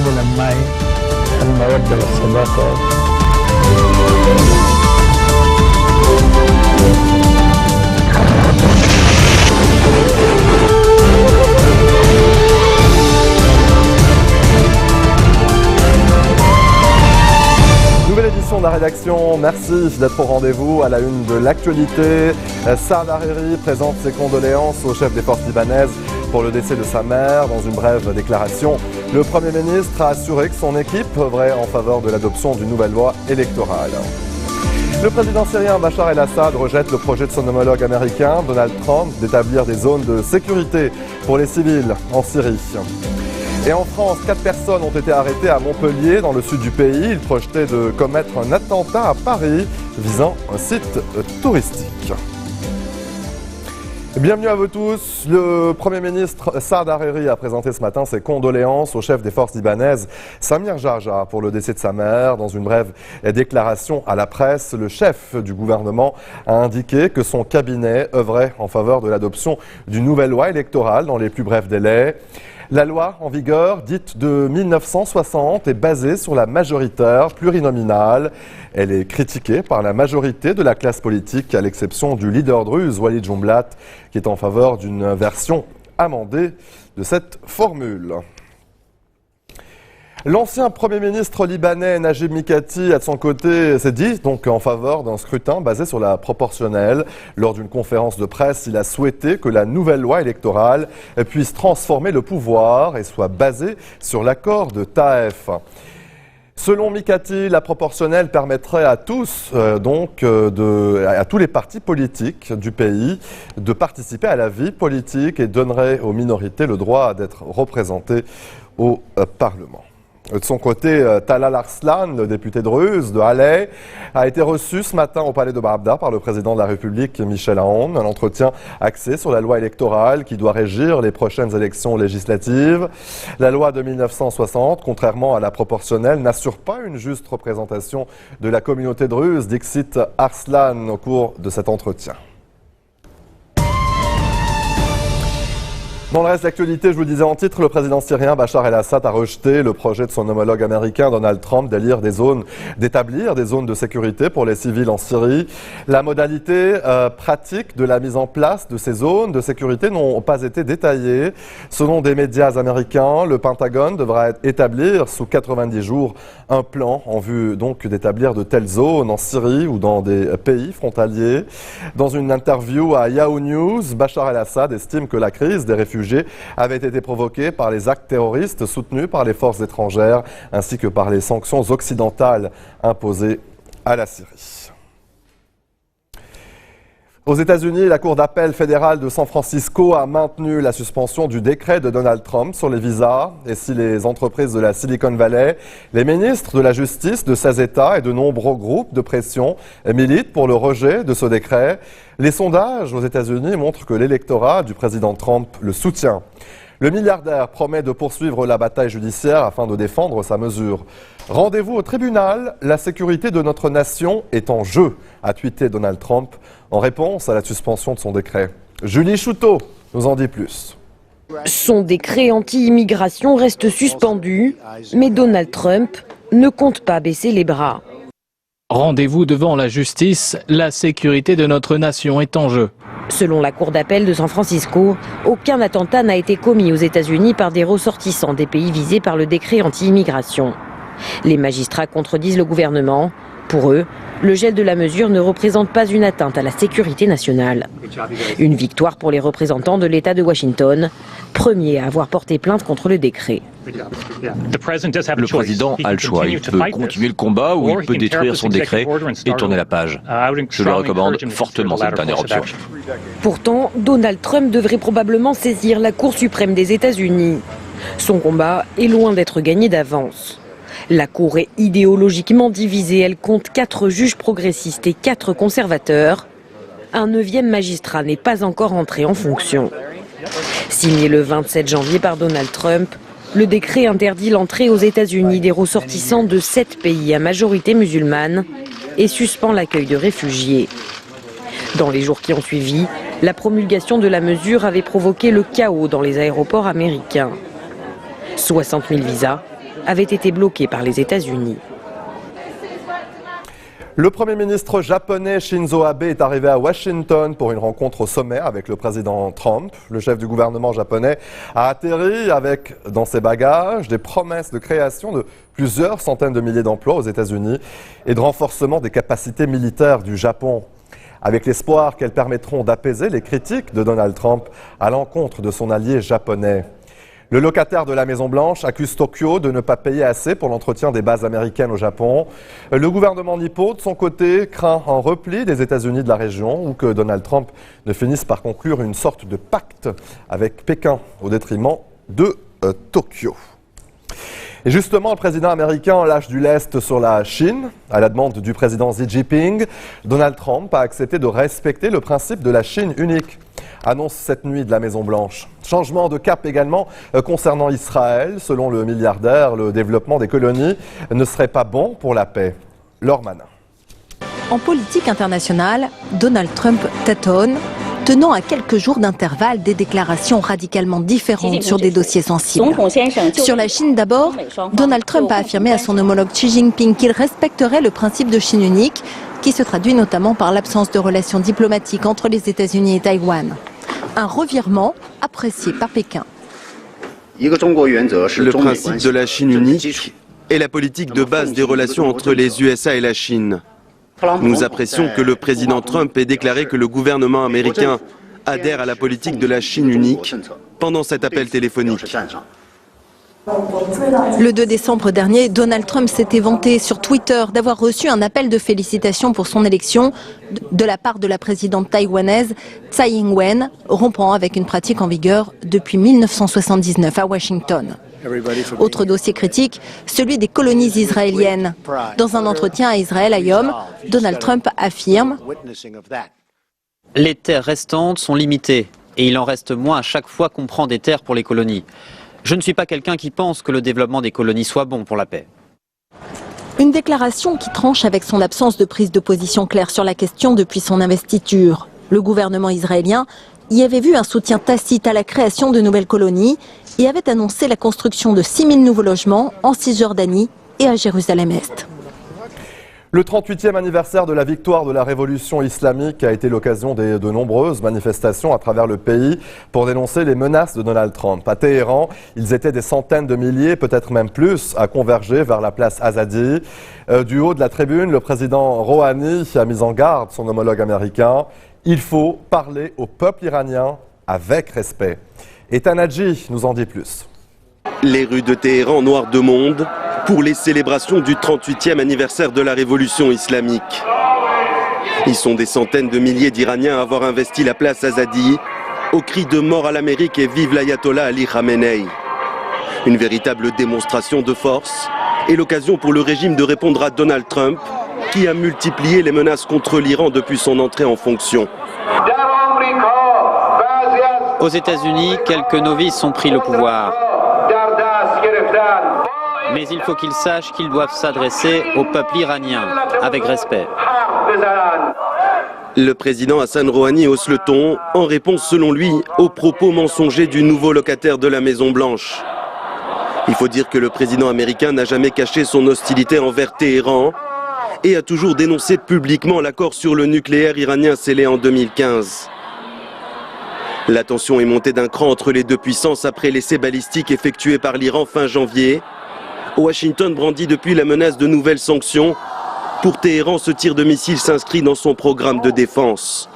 العمي المودة والصداقة. Nouvelle édition de la rédaction, merci d'être au rendez-vous. À la une de l'actualité, Saad Hariri présente ses condoléances au chef des forces libanaises pour le décès de sa mère. Dans une brève déclaration, le Premier ministre a assuré que son équipe œuvrait en faveur de l'adoption d'une nouvelle loi électorale. Le président syrien Bachar el-Assad rejette le projet de son homologue américain Donald Trump d'établir des zones de sécurité pour les civils en Syrie. Et en France, 4 personnes ont été arrêtées à Montpellier, dans le sud du pays. Ils projetaient de commettre un attentat à Paris visant un site touristique. Bienvenue à vous tous. Le Premier ministre Saad Hariri a présenté ce matin ses condoléances au chef des forces libanaises Samir Jarja pour le décès de sa mère. Dans une brève déclaration à la presse, le chef du gouvernement a indiqué que son cabinet œuvrait en faveur de l'adoption d'une nouvelle loi électorale dans les plus brefs délais. La loi en vigueur, dite de 1960, est basée sur la majoritaire plurinominale. Elle est critiquée par la majorité de la classe politique, à l'exception du leader druze, Walid Jumblat, qui est en faveur d'une version amendée de cette formule. L'ancien Premier ministre libanais Najib Mikati, à son côté, s'est dit donc en faveur d'un scrutin basé sur la proportionnelle. Lors d'une conférence de presse, il a souhaité que la nouvelle loi électorale puisse transformer le pouvoir et soit basée sur l'accord de Taïf. Selon Mikati, la proportionnelle permettrait à tous, à tous les partis politiques du pays de participer à la vie politique et donnerait aux minorités le droit d'être représentées au Parlement. De son côté, Talal Arslan, le député druze de Haley, a été reçu ce matin au palais de Baabda par le président de la République, Michel Aoun. Un entretien axé sur la loi électorale qui doit régir les prochaines élections législatives. La loi de 1960, contrairement à la proportionnelle, n'assure pas une juste représentation de la communauté druze, dixit Arslan au cours de cet entretien. Dans le reste de l'actualité, je vous le disais en titre, le président syrien Bachar el-Assad a rejeté le projet de son homologue américain Donald Trump d'établir des zones de sécurité pour les civils en Syrie. La modalité pratique de la mise en place de ces zones de sécurité n'ont pas été détaillées. Selon des médias américains, le Pentagone devra établir sous 90 jours un plan en vue donc d'établir de telles zones en Syrie ou dans des pays frontaliers. Dans une interview à Yahoo News, Bachar el-Assad estime que la crise des réfugiés avait été provoquée par les actes terroristes soutenus par les forces étrangères ainsi que par les sanctions occidentales imposées à la Syrie. Aux États-Unis, la Cour d'appel fédérale de San Francisco a maintenu la suspension du décret de Donald Trump sur les visas. Et si les entreprises de la Silicon Valley, les ministres de la Justice de 16 États et de nombreux groupes de pression militent pour le rejet de ce décret, les sondages aux États-Unis montrent que l'électorat du président Trump le soutient. Le milliardaire promet de poursuivre la bataille judiciaire afin de défendre sa mesure. Rendez-vous au tribunal, la sécurité de notre nation est en jeu, a tweeté Donald Trump en réponse à la suspension de son décret. Julie Chouteau nous en dit plus. Son décret anti-immigration reste suspendu, mais Donald Trump ne compte pas baisser les bras. Rendez-vous devant la justice, la sécurité de notre nation est en jeu. Selon la Cour d'appel de San Francisco, aucun attentat n'a été commis aux États-Unis par des ressortissants des pays visés par le décret anti-immigration. Les magistrats contredisent le gouvernement. Pour eux, le gel de la mesure ne représente pas une atteinte à la sécurité nationale. Une victoire pour les représentants de l'État de Washington, premier à avoir porté plainte contre le décret. Le président a le choix. Il peut continuer le combat ou il peut détruire son décret et tourner la page. Je le recommande fortement, cette dernière option. Pourtant, Donald Trump devrait probablement saisir la Cour suprême des États-Unis. Son combat est loin d'être gagné d'avance. La Cour est idéologiquement divisée. Elle compte 4 juges progressistes et 4 conservateurs. Un 9e magistrat n'est pas encore entré en fonction. Signé le 27 janvier par Donald Trump, le décret interdit l'entrée aux États-Unis des ressortissants de 7 pays à majorité musulmane et suspend l'accueil de réfugiés. Dans les jours qui ont suivi, la promulgation de la mesure avait provoqué le chaos dans les aéroports américains. 60 000 visas avait été bloqué par les États-Unis. Le Premier ministre japonais Shinzo Abe est arrivé à Washington pour une rencontre au sommet avec le président Trump. Le chef du gouvernement japonais a atterri avec, dans ses bagages, des promesses de création de plusieurs centaines de milliers d'emplois aux États-Unis et de renforcement des capacités militaires du Japon, avec l'espoir qu'elles permettront d'apaiser les critiques de Donald Trump à l'encontre de son allié japonais. Le locataire de la Maison-Blanche accuse Tokyo de ne pas payer assez pour l'entretien des bases américaines au Japon. Le gouvernement nippon, de son côté, craint un repli des États-Unis de la région ou que Donald Trump ne finisse par conclure une sorte de pacte avec Pékin au détriment de Tokyo. Et justement, le président américain lâche du lest sur la Chine. À la demande du président Xi Jinping, Donald Trump a accepté de respecter le principe de la Chine unique, annonce cette nuit de la Maison-Blanche. Changement de cap également concernant Israël. Selon le milliardaire, le développement des colonies ne serait pas bon pour la paix. Laure Manin. En politique internationale, Donald Trump tâtonne, tenant à quelques jours d'intervalle des déclarations radicalement différentes sur des dossiers sensibles. Sur la Chine d'abord, Donald Trump a affirmé à son homologue Xi Jinping qu'il respecterait le principe de Chine unique, qui se traduit notamment par l'absence de relations diplomatiques entre les États-Unis et Taïwan. Un revirement apprécié par Pékin. Le principe de la Chine unique est la politique de base des relations entre les USA et la Chine. Nous apprécions que le président Trump ait déclaré que le gouvernement américain adhère à la politique de la Chine unique pendant cet appel téléphonique. Le 2 décembre dernier, Donald Trump s'était vanté sur Twitter d'avoir reçu un appel de félicitations pour son élection de la part de la présidente taïwanaise Tsai Ing-wen, rompant avec une pratique en vigueur depuis 1979 à Washington. Autre dossier critique, celui des colonies israéliennes. Dans un entretien à Israël Hayom, Donald Trump affirme « Les terres restantes sont limitées et il en reste moins à chaque fois qu'on prend des terres pour les colonies. Je ne suis pas quelqu'un qui pense que le développement des colonies soit bon pour la paix. » Une déclaration qui tranche avec son absence de prise de position claire sur la question depuis son investiture. Le gouvernement israélien y avait vu un soutien tacite à la création de nouvelles colonies et avait annoncé la construction de 6 000 nouveaux logements en Cisjordanie et à Jérusalem-Est. Le 38e anniversaire de la victoire de la révolution islamique a été l'occasion de nombreuses manifestations à travers le pays pour dénoncer les menaces de Donald Trump. À Téhéran, ils étaient des centaines de milliers, peut-être même plus, à converger vers la place Azadi. Du haut de la tribune, le président Rouhani a mis en garde son homologue américain. Il faut parler au peuple iranien avec respect. Et Tanadji nous en dit plus. Les rues de Téhéran noires de monde pour les célébrations du 38e anniversaire de la révolution islamique. Ils sont des centaines de milliers d'Iraniens à avoir investi la place Azadi au cri de mort à l'Amérique et vive l'ayatollah Ali Khamenei. Une véritable démonstration de force et l'occasion pour le régime de répondre à Donald Trump qui a multiplié les menaces contre l'Iran depuis son entrée en fonction. Aux États-Unis, quelques novices ont pris le pouvoir. Mais il faut qu'ils sachent qu'ils doivent s'adresser au peuple iranien avec respect. Le président Hassan Rouhani hausse le ton en réponse selon lui aux propos mensongers du nouveau locataire de la Maison-Blanche. Il faut dire que le président américain n'a jamais caché son hostilité envers Téhéran et a toujours dénoncé publiquement l'accord sur le nucléaire iranien scellé en 2015. La tension est montée d'un cran entre les deux puissances après l'essai balistique effectué par l'Iran fin janvier. Washington brandit depuis la menace de nouvelles sanctions. Pour Téhéran, ce tir de missile s'inscrit dans son programme de défense.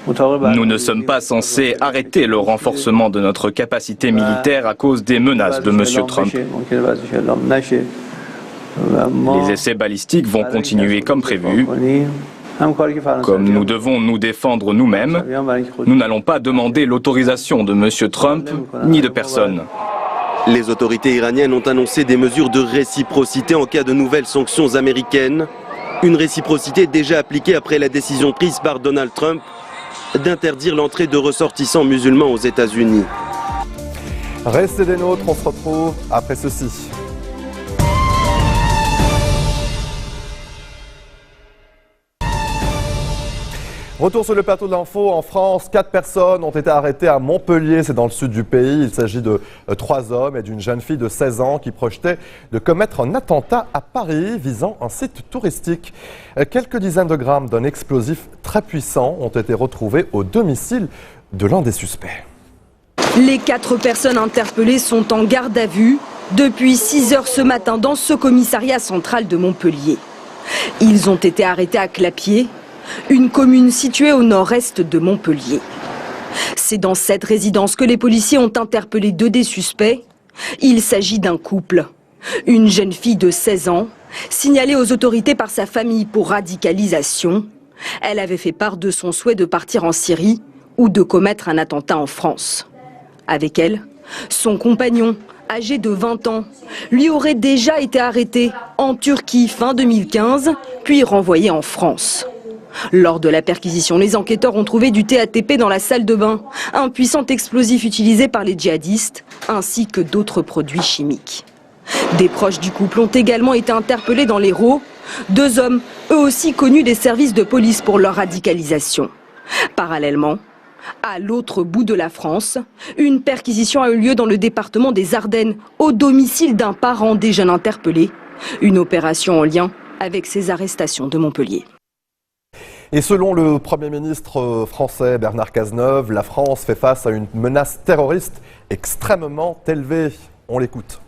Nous ne sommes pas censés arrêter le renforcement de notre capacité militaire à cause des menaces de M. Trump. Les essais balistiques vont continuer comme prévu. Comme nous devons nous défendre nous-mêmes, nous n'allons pas demander l'autorisation de M. Trump ni de personne. Les autorités iraniennes ont annoncé des mesures de réciprocité en cas de nouvelles sanctions américaines. Une réciprocité déjà appliquée après la décision prise par Donald Trump d'interdire l'entrée de ressortissants musulmans aux États-Unis. Restez des nôtres, on se retrouve après ceci. Retour sur le plateau de l'info. En France, 4 personnes ont été arrêtées à Montpellier, c'est dans le sud du pays. Il s'agit de 3 hommes et d'une jeune fille de 16 ans qui projetait de commettre un attentat à Paris visant un site touristique. Quelques dizaines de grammes d'un explosif très puissant ont été retrouvés au domicile de l'un des suspects. Les 4 personnes interpellées sont en garde à vue depuis 6 heures ce matin dans ce commissariat central de Montpellier. Ils ont été arrêtés à Clapier, une commune située au nord-est de Montpellier. C'est dans cette résidence que les policiers ont interpellé 2 des suspects. Il s'agit d'un couple. Une jeune fille de 16 ans, signalée aux autorités par sa famille pour radicalisation. Elle avait fait part de son souhait de partir en Syrie ou de commettre un attentat en France. Avec elle, son compagnon, âgé de 20 ans, lui aurait déjà été arrêté en Turquie fin 2015, puis renvoyé en France. Lors de la perquisition, les enquêteurs ont trouvé du TATP dans la salle de bain, un puissant explosif utilisé par les djihadistes, ainsi que d'autres produits chimiques. Des proches du couple ont également été interpellés dans l'Hérault, 2 hommes, eux aussi connus des services de police pour leur radicalisation. Parallèlement, à l'autre bout de la France, une perquisition a eu lieu dans le département des Ardennes, au domicile d'un parent des jeunes interpellés. Une opération en lien avec ces arrestations de Montpellier. Et selon le Premier ministre français Bernard Cazeneuve, la France fait face à une menace terroriste extrêmement élevée. On l'écoute.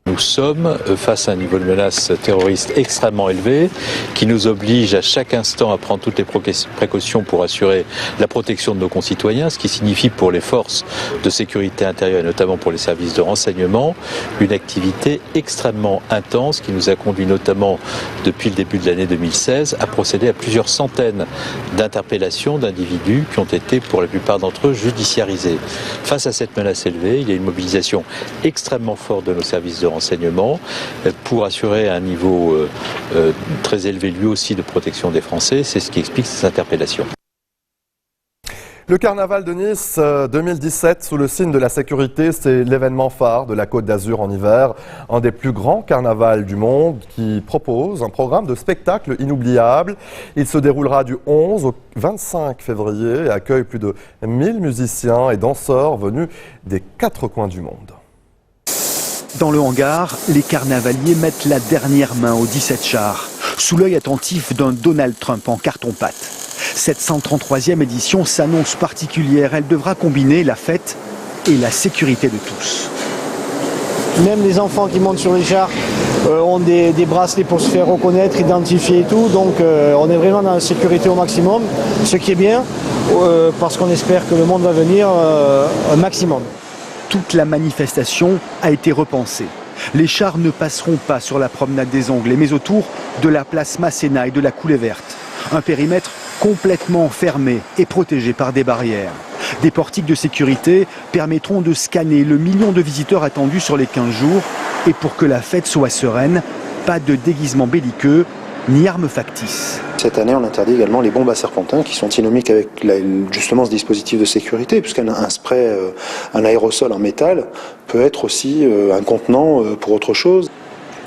Nous sommes face à un niveau de menace terroriste extrêmement élevé qui nous oblige à chaque instant à prendre toutes les précautions pour assurer la protection de nos concitoyens, ce qui signifie pour les forces de sécurité intérieure et notamment pour les services de renseignement une activité extrêmement intense qui nous a conduit notamment depuis le début de l'année 2016 à procéder à plusieurs centaines d'interpellations d'individus qui ont été pour la plupart d'entre eux judiciarisés. Face à cette menace élevée, il y a une mobilisation extrêmement forte de nos services de renseignement pour assurer un niveau très élevé lui aussi de protection des Français. C'est ce qui explique ces interpellations. Le carnaval de Nice 2017, sous le signe de la sécurité, c'est l'événement phare de la Côte d'Azur en hiver. Un des plus grands carnavals du monde qui propose un programme de spectacles inoubliables. Il se déroulera du 11 au 25 février et accueille plus de 1000 musiciens et danseurs venus des 4 coins du monde. Dans le hangar, les carnavaliers mettent la dernière main aux 17 chars, sous l'œil attentif d'un Donald Trump en carton-pâte. Cette 133e édition s'annonce particulière. Elle devra combiner la fête et la sécurité de tous. Même les enfants qui montent sur les chars ont des bracelets pour se faire reconnaître, identifier et tout. Donc on est vraiment dans la sécurité au maximum, ce qui est bien, parce qu'on espère que le monde va venir un maximum. Toute la manifestation a été repensée. Les chars ne passeront pas sur la promenade des Anglais, mais autour de la place Masséna et de la Coulée Verte. Un périmètre complètement fermé et protégé par des barrières. Des portiques de sécurité permettront de scanner le million de visiteurs attendus sur les 15 jours. Et pour que la fête soit sereine, pas de déguisement belliqueux ni armes factices. Cette année, on interdit également les bombes à serpentins qui sont innomiques avec justement ce dispositif de sécurité, puisqu'un spray, un aérosol en métal peut être aussi un contenant pour autre chose.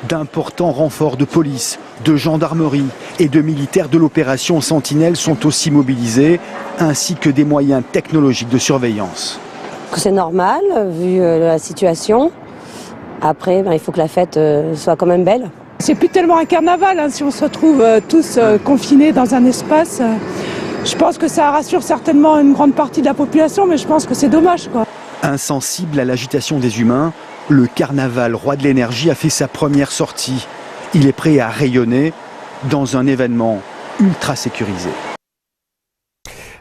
D'importants renforts de police, de gendarmerie et de militaires de l'opération Sentinelle sont aussi mobilisés, ainsi que des moyens technologiques de surveillance. C'est normal, vu la situation. Après, il faut que la fête soit quand même belle. C'est plus tellement un carnaval, hein, si on se retrouve tous confinés dans un espace. Je pense que ça rassure certainement une grande partie de la population, mais je pense que c'est dommage, quoi. Insensible à l'agitation des humains, le carnaval Roi de l'énergie a fait sa première sortie. Il est prêt à rayonner dans un événement ultra sécurisé.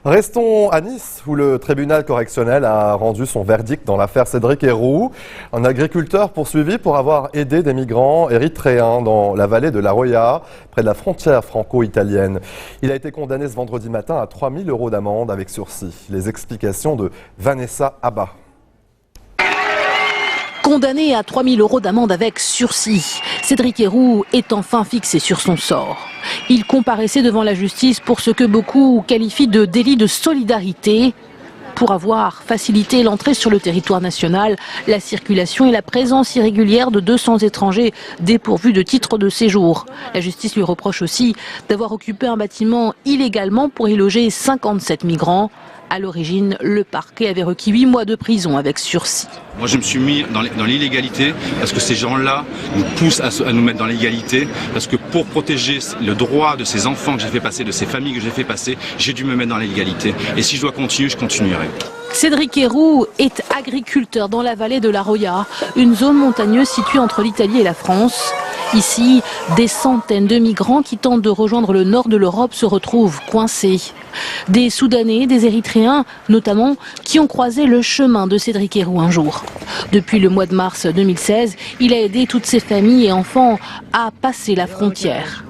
Restons à Nice, où le tribunal correctionnel a rendu son verdict dans l'affaire Cédric Héroux, un agriculteur poursuivi pour avoir aidé des migrants érythréens dans la vallée de la Roya, près de la frontière franco-italienne. Il a été condamné ce vendredi matin à 3 000 € d'amende avec sursis. Les explications de Vanessa Abba. Condamné à 3 000 € d'amende avec sursis, Cédric Héroux est enfin fixé sur son sort. Il comparaissait devant la justice pour ce que beaucoup qualifient de délit de solidarité. pour avoir facilité l'entrée sur le territoire national, la circulation et la présence irrégulière de 200 étrangers dépourvus de titre de séjour. La justice lui reproche aussi d'avoir occupé un bâtiment illégalement pour y loger 57 migrants. À l'origine, le parquet avait requis 8 mois de prison avec sursis. Moi, je me suis mis dans l'illégalité parce que ces gens-là nous poussent à nous mettre dans l'illégalité. Parce que pour protéger le droit de ces enfants que j'ai fait passer, de ces familles que j'ai fait passer, j'ai dû me mettre dans l'illégalité. Et si je dois continuer, je continuerai. Cédric Héroux est agriculteur dans la vallée de la Roya, une zone montagneuse située entre l'Italie et la France. Ici, des centaines de migrants qui tentent de rejoindre le nord de l'Europe se retrouvent coincés. Des Soudanais, des Érythréens notamment, qui ont croisé le chemin de Cédric Héroux un jour. Depuis le mois de mars 2016, il a aidé toutes ces familles et enfants à passer la frontière.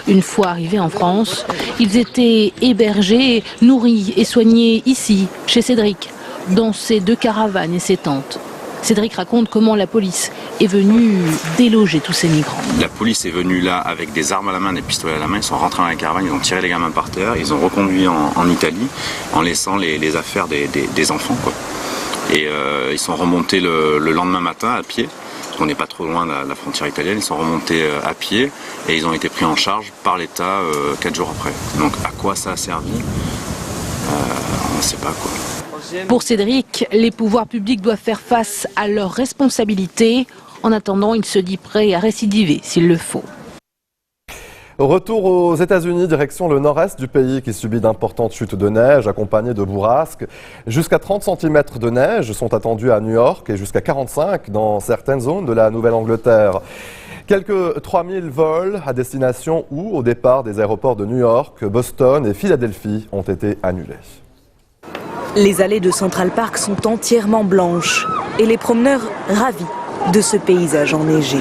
Une fois arrivés en France, ils étaient hébergés, nourris et soignés ici, chez Cédric, dans ces 2 caravanes et ces tentes. Cédric raconte comment la police est venue déloger tous ces migrants. La police est venue là avec des armes à la main, des pistolets à la main. Ils sont rentrés dans la caravane, ils ont tiré les gamins par terre, ils ont reconduit en Italie en laissant les affaires des enfants, quoi. Et ils sont remontés le lendemain matin à pied. On n'est pas trop loin de la frontière italienne, ils sont remontés à pied et ils ont été pris en charge par l'État 4 jours après. Donc à quoi ça a servi on ne sait pas, quoi. Pour Cédric, les pouvoirs publics doivent faire face à leurs responsabilités. En attendant, il se dit prêt à récidiver s'il le faut. Retour aux États-Unis, direction le nord-est du pays qui subit d'importantes chutes de neige accompagnées de bourrasques. Jusqu'à 30 cm de neige sont attendus à New York et jusqu'à 45 dans certaines zones de la Nouvelle-Angleterre. Quelques 3000 vols à destination ou au départ des aéroports de New York, Boston et Philadelphie ont été annulés. Les allées de Central Park sont entièrement blanches et les promeneurs ravis de ce paysage enneigé.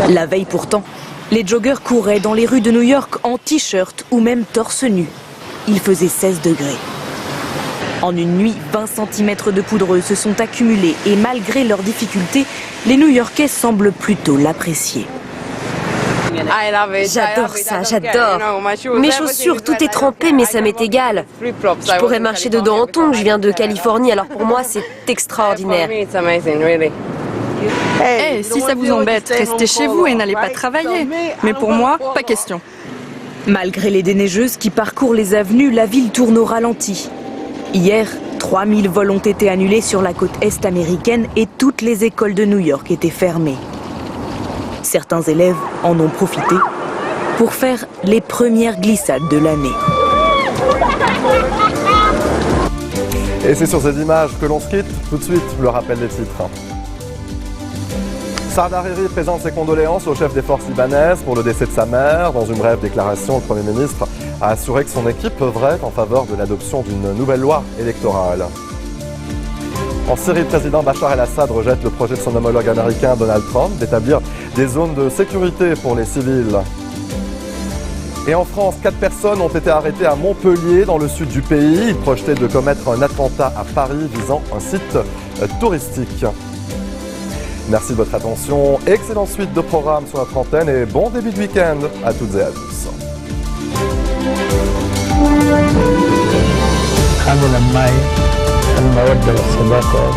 La veille pourtant, les joggeurs couraient dans les rues de New York en t-shirt ou même torse nu. Il faisait 16 degrés. En une nuit, 20 cm de poudreuse se sont accumulés et malgré leurs difficultés, les New-Yorkais semblent plutôt l'apprécier. J'adore ça, j'adore. Mes chaussures, tout est trempé, mais ça m'est égal. Je pourrais marcher dedans en tongs, je viens de Californie, alors pour moi, c'est extraordinaire. Hey, si ça vous embête, restez chez vous et n'allez pas travailler. Mais pour moi, pas question. Malgré les déneigeuses qui parcourent les avenues, la ville tourne au ralenti. Hier, 3000 vols ont été annulés sur la côte est américaine et toutes les écoles de New York étaient fermées. Certains élèves en ont profité pour faire les premières glissades de l'année. Et c'est sur ces images que l'on se quitte. Tout de suite, le rappel des titres. Saad Hariri présente ses condoléances au chef des forces libanaises pour le décès de sa mère. Dans une brève déclaration, le Premier ministre a assuré que son équipe œuvrait en faveur de l'adoption d'une nouvelle loi électorale. En Syrie, le président Bachar el-Assad rejette le projet de son homologue américain Donald Trump d'établir des zones de sécurité pour les civils. Et en France, 4 personnes ont été arrêtées à Montpellier, dans le sud du pays. Ils projetaient de commettre un attentat à Paris visant un site touristique. Merci de votre attention. Excellente suite de programmes sur notre antenne et bon début de week-end à toutes et à tous. المودة والصداقة